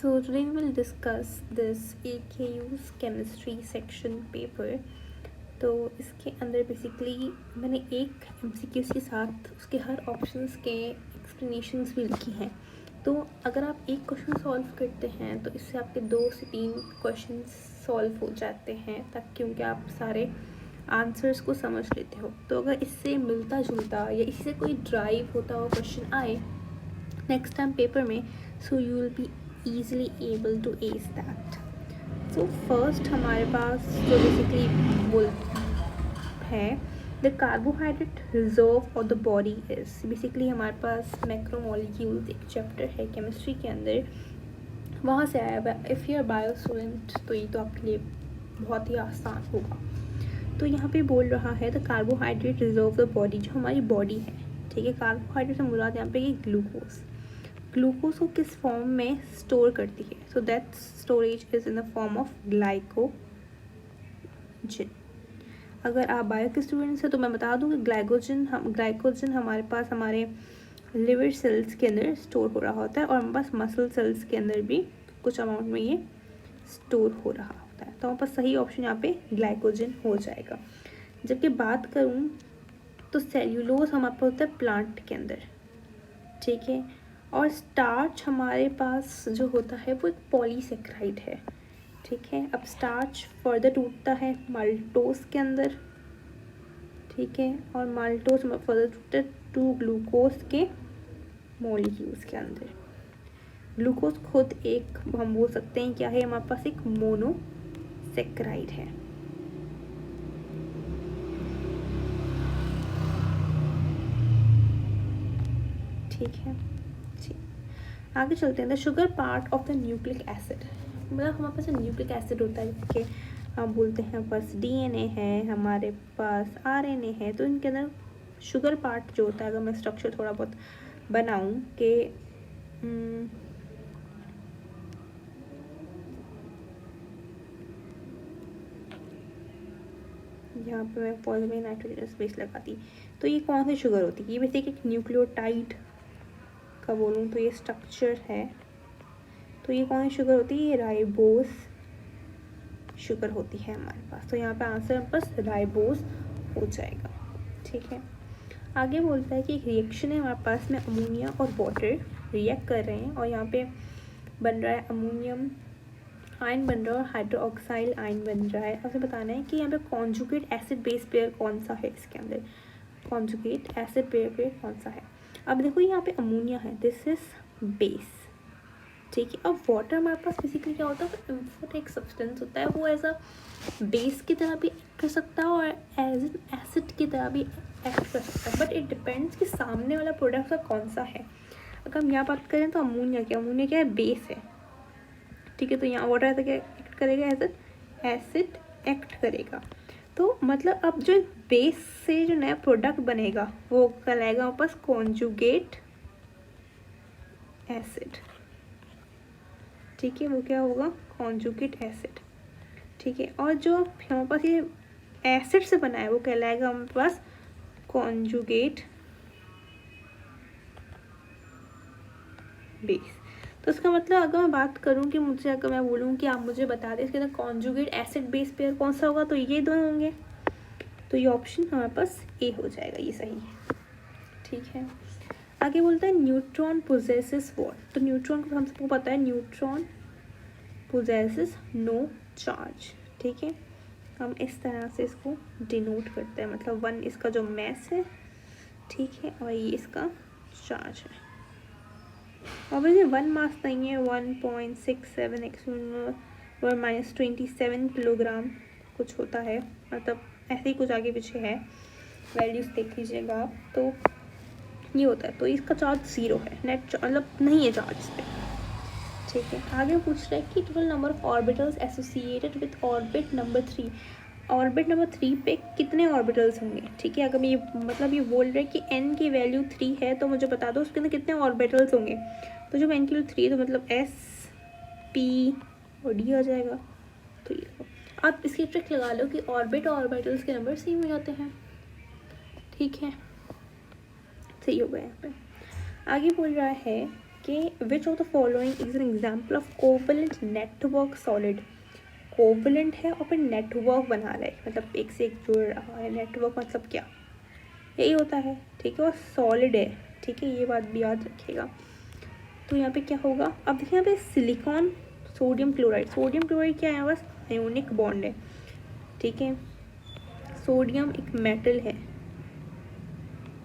So today we will discuss this AKU's chemistry section paper. तो इसके अंदर basically मैंने एक MCQs के साथ उसके हर ऑप्शंस के एक्सप्लेनेशंस भी लिखी हैं. तो अगर आप एक क्वेश्चन सॉल्व करते हैं तो इससे आपके 2 से 3 क्वेश्चन सॉल्व हो जाते हैं, तक क्योंकि आप सारे आंसर्स को समझ लेते हो. तो अगर इससे मिलता जुलता या इससे कोई ड्राइव होता हुआ क्वेश्चन आए नेक्स्ट टाइम पेपर में, so you will be easily able to ace that. So first हमारे पास जो बेसिकली बोल है the carbohydrate reserve of the body is. Basically हमारे पास मैक्रोमोलिक्यूल्स एक चैप्टर है केमिस्ट्री के अंदर, वहाँ से आया हुआ. If you are bio student तो ये तो आपके लिए बहुत ही आसान होगा. तो यहाँ पे बोल रहा है the carbohydrate reserve of the body, जो हमारी बॉडी है, ठीक है. कार्बोहाइड्रेट से मुराद यहाँ पे ग्लूकोज. ग्लूकोज को किस फॉर्म में स्टोर करती है? So that storage is in the form of glycogen. अगर आप बायो के स्टूडेंट्स हैं तो मैं बता दूँ कि ग्लाइकोजन हमारे पास हमारे लिवर सेल्स के अंदर स्टोर हो रहा होता है, और हमारे पास मसल सेल्स के अंदर भी कुछ अमाउंट में ये स्टोर हो रहा होता है. तो हमारे पास सही ऑप्शन यहाँ पे ग्लाइकोजन हो जाएगा. जबकि बात करूँ तो सेल्यूलोज हमारे पास होता है प्लांट के अंदर, ठीक है. और स्टार्च हमारे पास जो होता है वो एक पॉलीसेक्राइड है, ठीक है. अब स्टार्च फर्दर टूटता है माल्टोज के अंदर, ठीक है. और माल्टोज फर्दर टूटता है 2 ग्लूकोज के मॉलिक्यूल्स के अंदर. ग्लूकोज खुद एक हम बोल सकते हैं क्या है, हमारे पास एक मोनोसेक्राइड है. ठीक है जी. आगे चलते हैं. The sugar part of the nucleic acid, मतलब हमारे पास न्यूक्लिक एसिड होता है कि हम बोलते हैं हमारे पास DNA है, हमारे पास RNA है. तो इनके अंदर शुगर पार्ट जो होता है, अगर मैं स्ट्रक्चर थोड़ा बहुत बनाऊं कि यहाँ पे मैं पॉज में नाइट्रोजन स्पेस लगाती, तो ये कौन सी शुगर होती है? ये बेसिक एक न्यूक्लियोटाइड का बोलूँ तो ये स्ट्रक्चर है. तो ये कौन सी शुगर होती है? ये राइबोस शुगर होती है हमारे पास. तो यहाँ पे आंसर हमारे पास राइबोस हो जाएगा, ठीक है. आगे बोलता है कि एक रिएक्शन है हमारे पास में, अमोनिया और वाटर रिएक्ट कर रहे हैं, और यहाँ पे बन रहा है अमोनियम आयन बन रहा है और हाइड्रोक्साइल आयन बन रहा है. आपसे बताना है कि यहाँ पे कॉन्जुगेट एसिड बेस पेयर कौन सा है इसके अंदर. कॉन्जुगेट एसिड पेयर कौन सा है? अब देखो यहाँ पे अमोनिया है, दिस इज बेस, ठीक है. अब वाटर हमारे पास बेसिकली क्या होता है, एक सब्सटेंस होता है, वो एज अ बेस की तरह भी एक्ट कर सकता है और एज एन एसिड की तरह भी एक्ट कर सकता है. बट इट डिपेंड्स कि सामने वाला प्रोडक्ट का कौन सा है. अगर हम यहाँ बात करें तो अमोनिया क्या है? बेस है, ठीक है. तो यहाँ वाटर ऐसा क्या एक्ट करेगा? एज एन एसिड एक्ट करेगा. तो मतलब अब जो बेस से जो नया प्रोडक्ट बनेगा वो कहलाएगा हमारे पास कॉन्जुगेट एसिड, ठीक है. वो क्या होगा? कॉन्जुगेट एसिड, ठीक है. और जो हमारे पास ये एसिड से बना है वो कहलाएगा हमारे पास कॉन्जुगेट बेस. तो इसका मतलब अगर मैं बात करूं कि मुझे, अगर मैं बोलूं कि आप मुझे बता दें इसके अंदर कॉन्जुगेट एसिड बेस पेयर कौन सा होगा, तो ये दोनों होंगे. तो ये ऑप्शन हमारे पास ए हो जाएगा, ये सही है, ठीक है. आगे बोलता है न्यूट्रॉन पोजेसेस व्हाट. तो न्यूट्रॉन को हम सबको पता है, न्यूट्रॉन पोजेसेस नो चार्ज, ठीक है. हम इस तरह से इसको डिनोट करते हैं, मतलब 1 इसका जो मैस है, ठीक है, और ये इसका चार्ज है. ऑब्वियसली 1 मास नहीं है, 1.67 x -27 किलोग्राम कुछ होता है, मतलब ऐसे ही कुछ आगे पीछे है, वैल्यूज देख लीजिएगा आप. तो ये होता है. तो इसका चार्ज 0 है, नेट मतलब नहीं है चार्ज इस पर, ठीक है. आगे पूछ रहा है कि total number of orbitals associated with orbit number 3. Orbit number 3 पे कितने ऑर्बिटल्स होंगे, ठीक है. अगर मैं ये मतलब ये बोल रहे हैं कि n की वैल्यू 3 है तो मुझे बता दो उसके अंदर कितने ऑर्बिटल्स होंगे. तो जब n की वैल्यू 3 है तो मतलब S P और D आ जाएगा. तो ये आप इसकी ट्रिक लगा लो कि ऑर्बिट और ऑर्बिटल्स के नंबर सेम हो जाते हैं, ठीक है. सही हो गया यहाँ पे. आगे बोल रहा है कि which of the following is an example of covalent network solid. Covalent है और फिर नेटवर्क बना रहा है, मतलब एक से एक जुड़ रहा है। नेटवर्क मतलब क्या, यही होता है, ठीक है। और सॉलिड है, ठीक है, ये बात भी याद रखिएगा। तो यहाँ पे क्या होगा, अब देखिए यहाँ पे silicon sodium chloride. Sodium chloride क्या है, बस आयोनिक बॉन्ड है, ठीक है। सोडियम एक मेटल है।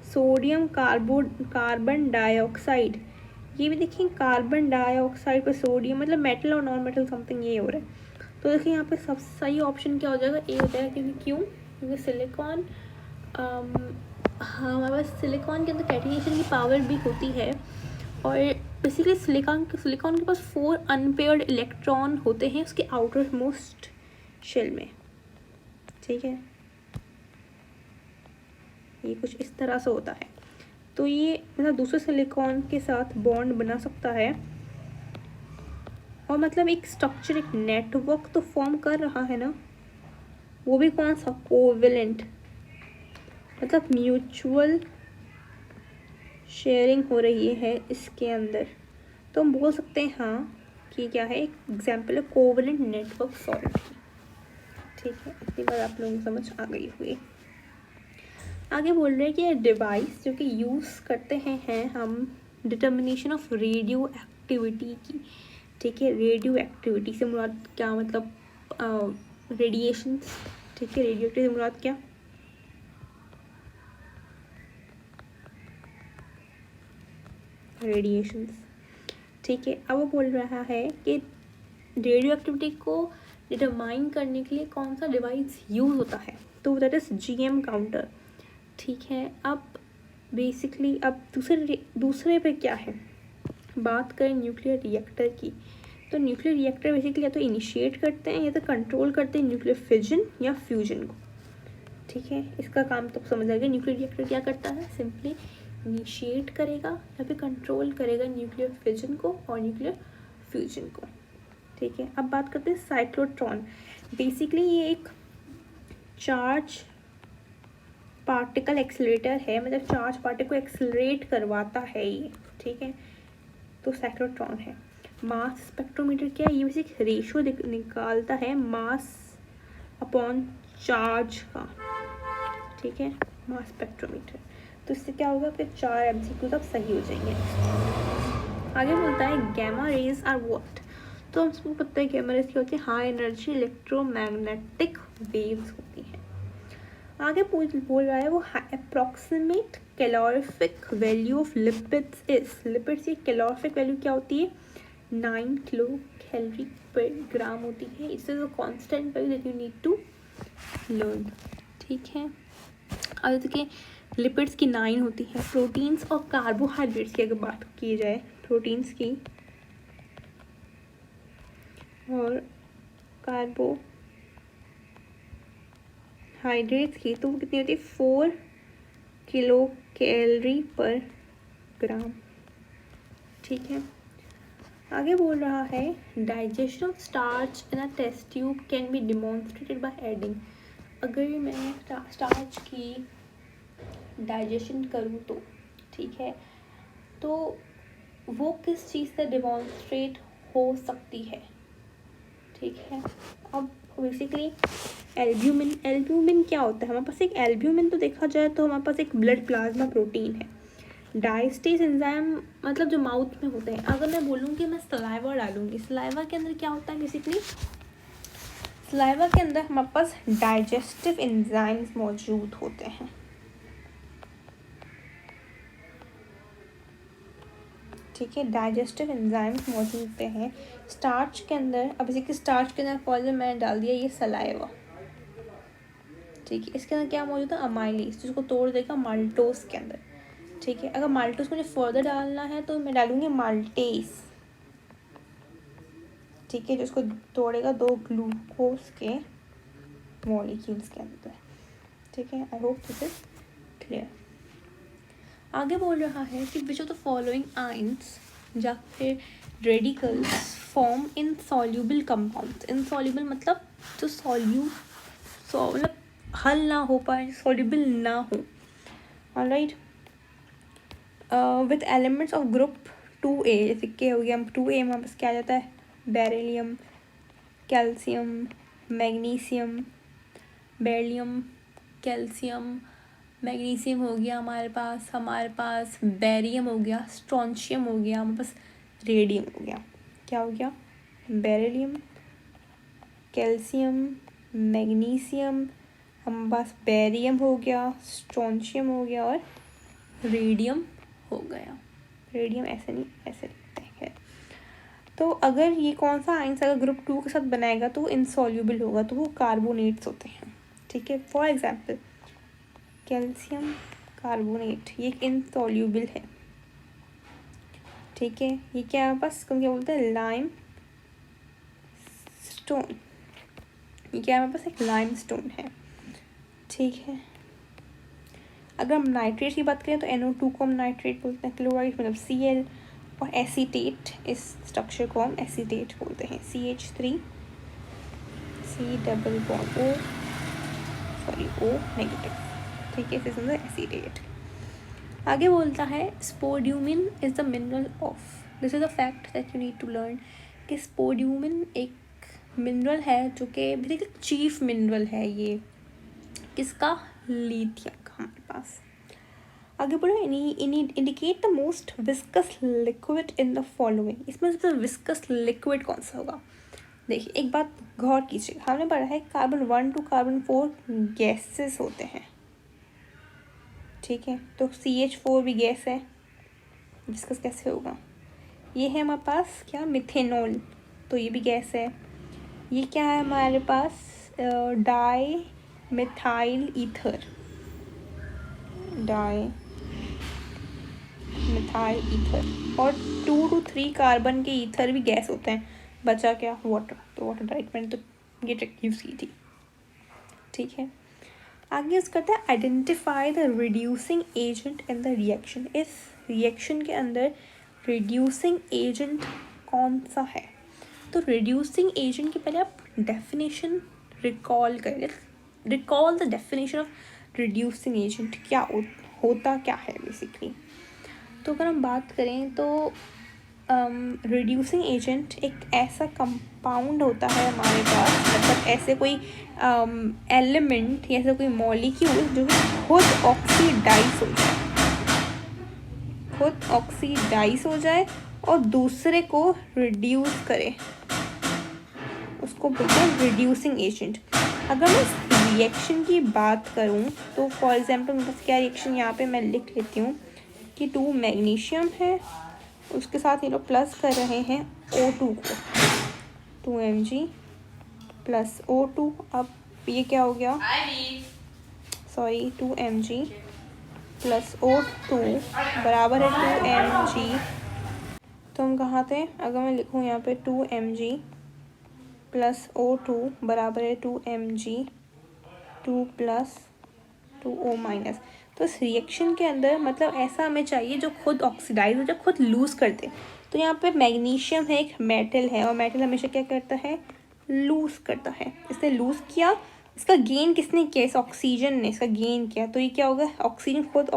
सोडियम कार्बन डाइऑक्साइड, ये भी देखिए कार्बन डाइऑक्साइड पर सोडियम, मतलब मेटल और नॉन मेटल समथिंग ये हो रहा है। तो देखिए यहाँ पे सब सही ऑप्शन क्या हो जाएगा, ए हो जाएगा। क्योंकि क्यों, क्योंकि सिलिकॉन, हाँ हमारे पास सिलिकॉन के अंदर कैटिनेशन की पावर भी होती है। और बेसिकली सिलिकॉन के पास 4 अनपेयर्ड इलेक्ट्रॉन होते हैं उसके आउटर मोस्ट शेल में, ठीक है। ये कुछ इस तरह से होता है। तो ये मतलब दूसरे सिलिकॉन के साथ बॉन्ड बना सकता है और मतलब एक स्ट्रक्चर, एक नेटवर्क तो फॉर्म कर रहा है ना, वो भी कौन सा, कोवेलेंट, मतलब म्यूचुअल शेयरिंग हो रही है इसके अंदर। तो हम बोल सकते हैं हाँ कि क्या है, एक एग्जाम्पल है कोवेलेंट नेटवर्क सॉलिड, ठीक है। इतनी बार आप लोगों को समझ आ गई हुई। आगे बोल रहे हैं कि डिवाइस जो कि यूज़ करते हैं हम डिटर्मिनेशन ऑफ रेडियो एक्टिविटी की, ठीक है। रेडियो एक्टिविटी से मुराद क्या, मतलब रेडिएशन, ठीक है। रेडियो एक्टिविटी से मुराद क्या, रेडिएशंस, ठीक है। अब वो बोल रहा है कि रेडियो एक्टिविटी को डिटरमाइन करने के लिए कौन सा डिवाइस यूज़ होता है, तो दैट इज़ जीएम काउंटर, ठीक है। अब बेसिकली अब दूसरे पे क्या है, बात करें न्यूक्लियर रिएक्टर की। तो न्यूक्लियर रिएक्टर बेसिकली या तो इनिशिएट करते हैं या तो कंट्रोल करते हैं न्यूक्लियर फिजन या फ्यूजन को, ठीक है। इसका काम तो समझ आ गया। न्यूक्लियर रिएक्टर क्या करता है, सिंपली इनिशिएट करेगा या फिर कंट्रोल करेगा न्यूक्लियर फिजन को और न्यूक्लियर फ्यूजन को, ठीक है। अब बात करते हैं साइक्लोट्रॉन। बेसिकली ये एक चार्ज पार्टिकल एक्सेलरेटर है, मतलब चार्ज पार्टिकल को एक्सेलरेट करवाता है ये, ठीक है। तो साइक्लोट्रॉन है। मास स्पेक्ट्रोमीटर क्या है, ये बेसिक रेशियो निकालता है मास अपॉन चार्ज का, ठीक है, मास स्पेक्ट्रोमीटर। तो इससे क्या होगा, फिर 4 MCQ सब सही हो जाएंगे। आगे बोलता है गैमा रेज आर व्हाट। तो हम सबको पता है गैमा रेज क्या होती है, हाई एनर्जी इलेक्ट्रोमैग्नेटिक वेव्स होती हैं। आगे बोल रहा है वो approximate calorific value of lipids is. Lipids की कैलोरीफिक वैल्यू क्या होती है, 9 किलो कैलोरी पर ग्राम होती है। इससे जो constant value that you need to learn, ठीक है। अब देखिए लिपिड्स की 9 होती है। प्रोटीन्स और कार्बोहाइड्रेट्स की अगर बात की जाए, प्रोटीन्स की और कार्बोहाइड्रेट्स की, तो वो कितनी होती है, 4 किलो कैलोरी पर ग्राम, ठीक है। आगे बोल रहा है digestion of starch in a test tube can be demonstrated by adding. अगर मैं स्टार्च की डाइजेशन करूँ तो, ठीक है, तो वो किस चीज़ से डिमॉन्स्ट्रेट हो सकती है, ठीक है। अब बेसिकली एल्ब्यूमिन क्या होता है, हमारे पास एक एल्ब्यूमिन तो देखा जाए तो हमारे पास एक ब्लड प्लाज्मा प्रोटीन है। डायस्टेज एंजाइम मतलब जो माउथ में होते हैं। अगर मैं बोलूँ कि मैं सलाइवा डालूंगी, सलाइवा के अंदर क्या होता है, बेसिकली सलाइवा के अंदर हमारे पास डाइजेस्टिव एंजाइम्स मौजूद होते हैं, ठीक है। डाइजेस्टिव एंजाइम्स मौजूद होते हैं स्टार्च के अंदर। अब बेसिकली स्टार्च के अंदर फॉर मैंने डाल दिया ये सलाइवा, ठीक है। इसके अंदर क्या मौजूद है, अमाइलेज, जिसको तोड़ देगा माल्टोस के अंदर, ठीक है। अगर माल्टोस मुझे फर्दर डालना है तो मैं डालूंगी माल्टेस, ठीक है, जो उसको तोड़ेगा 2 ग्लूकोज के मॉलिक्यूल्स के अंदर, ठीक है। आई होप दिस इज क्लियर। आगे बोल रहा है कि which of the following ions या फिर radicals form in soluble compounds. Insoluble मतलब जो मतलब हल ना हो पाए, सॉल्यूबल ना हो, alright, with elements of group 2A, जैसे के हो गया 2A हमारे पास क्या आ जाता है, beryllium, calcium, magnesium, beryllium, calcium, magnesium हो गया हमारे पास बेरियम हो गया, स्ट्रोंशियम हो गया, हमारे पास रेडियम हो गया। क्या हो गया, बेरिलियम, कैल्शियम, मैग्नीशियम, हमारे पास बेरियम हो गया, स्ट्रोंशियम हो गया और रेडियम हो गया। रेडियम ऐसे नहीं, ऐसे लिखते हैं। तो अगर ये कौन सा आइंस अगर ग्रुप 2 के साथ बनाएगा तो इनसॉल्यूबल होगा, तो वो कार्बोनेट्स होते हैं। ठीक है, फॉर एग्जाम्पल कैल्शियम कार्बोनेट, ये इनसॉल्यूबल है। ठीक है, ये क्या है पास, क्या बोलते हैं, लाइम स्टोन, ये क्या है हमारे पास, एक लाइम स्टोन है। ठीक है, अगर हम नाइट्रेट की बात करें तो NO2 को हम नाइट्रेट बोलते हैं, क्लोराइड मतलब Cl, और एसीटेट, इस स्ट्रक्चर को हम एसीटेट बोलते हैं, CH3 C double bond O negative. ठीक है, इसे समझो एसीटेट। आगे बोलता है spodumene is the mineral of, this is a fact that you need to learn, कि स्पोड्यूमिन एक मिनरल है जो कि बेसिकली चीफ मिनरल है, ये किसका, लिथियम का हमारे पास। आगे बोलो indicate the most viscous liquid in the following, इसमें सबसे विस्कस लिक्विड कौन सा होगा। देखिए एक बात गौर कीजिए, हमने पढ़ा है कार्बन 1 to कार्बन 4 गैसेस होते हैं। ठीक है, तो CH4 भी गैस है, विस्कस कैसे होगा। ये है हमारे पास क्या, मिथेनॉल, तो ये भी गैस है। ये क्या है हमारे पास, di methyl ether, di methyl ether, और 2 to 3 कार्बन के ईथर भी गैस होते हैं। बचा क्या, वाटर, तो वाटर डाइट मैंने तो ये ट्रिक यूज़ की थी। ठीक है, आगे यूज़ करते हैं identify the reducing agent in the reaction, इस रिएक्शन के अंदर रिड्यूसिंग एजेंट कौन सा है। तो रिड्यूसिंग एजेंट के पहले आप डेफिनेशन रिकॉल करें, recall the definition of reducing agent, क्या होता क्या है बेसिकली। तो अगर हम बात करें तो रिड्यूसिंग एजेंट एक ऐसा कंपाउंड होता है हमारे पास, मतलब ऐसे कोई एलिमेंट या ऐसा कोई मॉलिक्यूल जो कि खुद ऑक्सीडाइज हो जाए और दूसरे को रिड्यूस करे, उसको बोलते हैं रिड्यूसिंग एजेंट। अगर मैं इस रिएक्शन की बात करूं तो फॉर एग्जांपल मेरे पास क्या रिएक्शन यहाँ पे मैं लिख लेती हूँ कि 2 मैग्नीशियम है, उसके साथ ये लोग प्लस कर रहे हैं O2 को, 2 Mg प्लस O2। अब ये क्या हो गया, सॉरी 2 Mg प्लस O2 बराबर है 2 Mg। तो हम कहाँ थे, अगर मैं लिखूँ यहाँ पे 2 Mg प्लस O2 बराबर है 2 Mg 2 प्लस 2O माइनस। तो इस रिएक्शन के अंदर मतलब ऐसा हमें चाहिए जो खुद ऑक्सीडाइज हो, जो खुद लूज़ कर दे। तो यहाँ पे मैग्नीशियम है, एक मेटल है, और मेटल हमेशा क्या करता है, लूज़ करता है। इसने लूज़ किया, इसका गेन किसने किया, इस ऑक्सीजन ने इसका गेन किया। तो ये क्या होगा, ऑक्सीजन खुद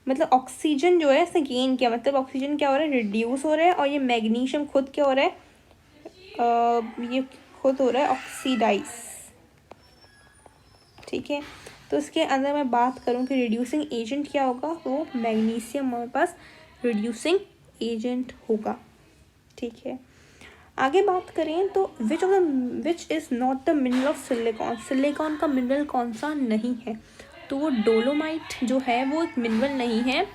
मतलब ऑक्सीजन जो है इसने गेन किया, मतलब ऑक्सीजन क्या हो रहा है, रिड्यूस हो रहा है, और ये मैग्नीशियम खुद क्या हो रहा है, ये खुद हो रहा है ऑक्सीडाइज। ठीक है, तो इसके अंदर मैं बात करूं कि रिड्यूसिंग एजेंट क्या होगा, वो मैग्नीशियम हमारे पास रिड्यूसिंग एजेंट होगा। ठीक है, आगे बात करें तो which is not the mineral of silicon, silicon का मिनरल कौन सा नहीं है। तो वो डोलोमाइट जो है वो एक मिनरल नहीं है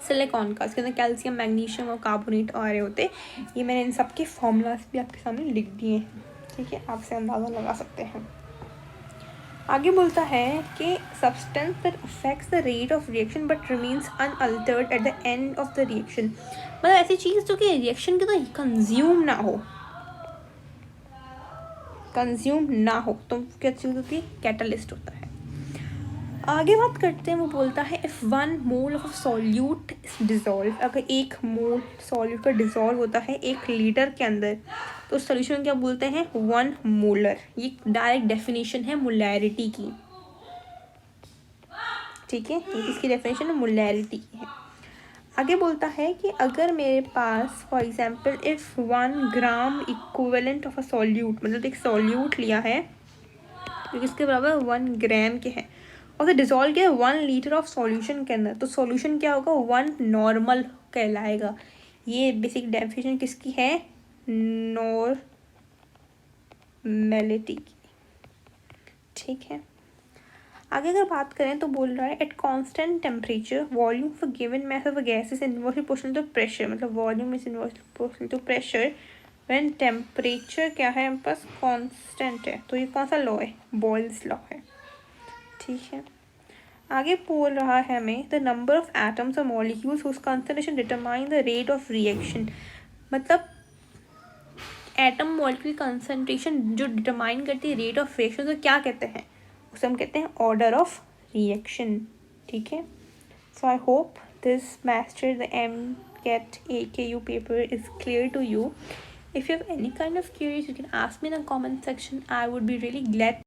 सिलिकॉन का, इसके अंदर कैल्शियम, मैग्नीशियम और कार्बोनेट आ रहे होते। ये मैंने इन सब के फॉर्मूलाज भी आपके सामने लिख दिए हैं। ठीक है, आपसे अंदाज़ा लगा सकते हैं। आगे बोलता है कि substance that affects the rate of reaction but remains unaltered at the end of the reaction, मतलब ऐसी चीज़ जो कि रिएक्शन के तो कंज्यूम ना हो, तो क्या चीज़ होती है, कैटलिस्ट होता है। आगे बात करते हैं, वो बोलता है if 1 mole of solute is dissolve, अगर 1 मोल सॉल्यूट का डिज़ोल्व होता है 1 लीटर के अंदर, तो सोल्यूशन क्या बोलते हैं, 1 मोलर। ये डायरेक्ट डेफिनेशन है मोलैरिटी की। ठीक है, ये इसकी डेफिनेशन है मोलैरिटी की है। आगे बोलता है कि अगर मेरे पास for example if 1 gram equivalent of a solute, मतलब एक सॉल्यूट लिया है जो किसके बराबर 1 ग्राम के हैं और उसे डिजोल्व किया 1 लीटर ऑफ सॉल्यूशन के अंदर, तो सॉल्यूशन क्या होगा 1 नॉर्मल कहलाएगा। ये बेसिक डेफिनेशन किसकी है, नॉर्मेलिटी की। ठीक है, आगे अगर बात करें तो बोल रहा है at constant temperature volume of a given mass of a gas is inversely proportional to pressure, मतलब volume is inversely proportional to pressure when temperature क्या है हमारे पास कांस्टेंट है। तो ये कौन सा लॉ है, बॉयल्स लॉ है। ठीक है, आगे बोल रहा है हमें द नंबर ऑफ एटम्स और molecules whose concentration determine the rate of reaction, मतलब एटम मॉलिक्यूल कंसंट्रेशन जो डिटरमाइन करती है रेट ऑफ रिएक्शन, तो क्या कहते हैं, उसे हम कहते हैं ऑर्डर ऑफ रिएक्शन। ठीक है, so I hope this master the MCAT AKU paper is clear to you. If you have any kind of queries, you can ask me in the comment section. I would be really glad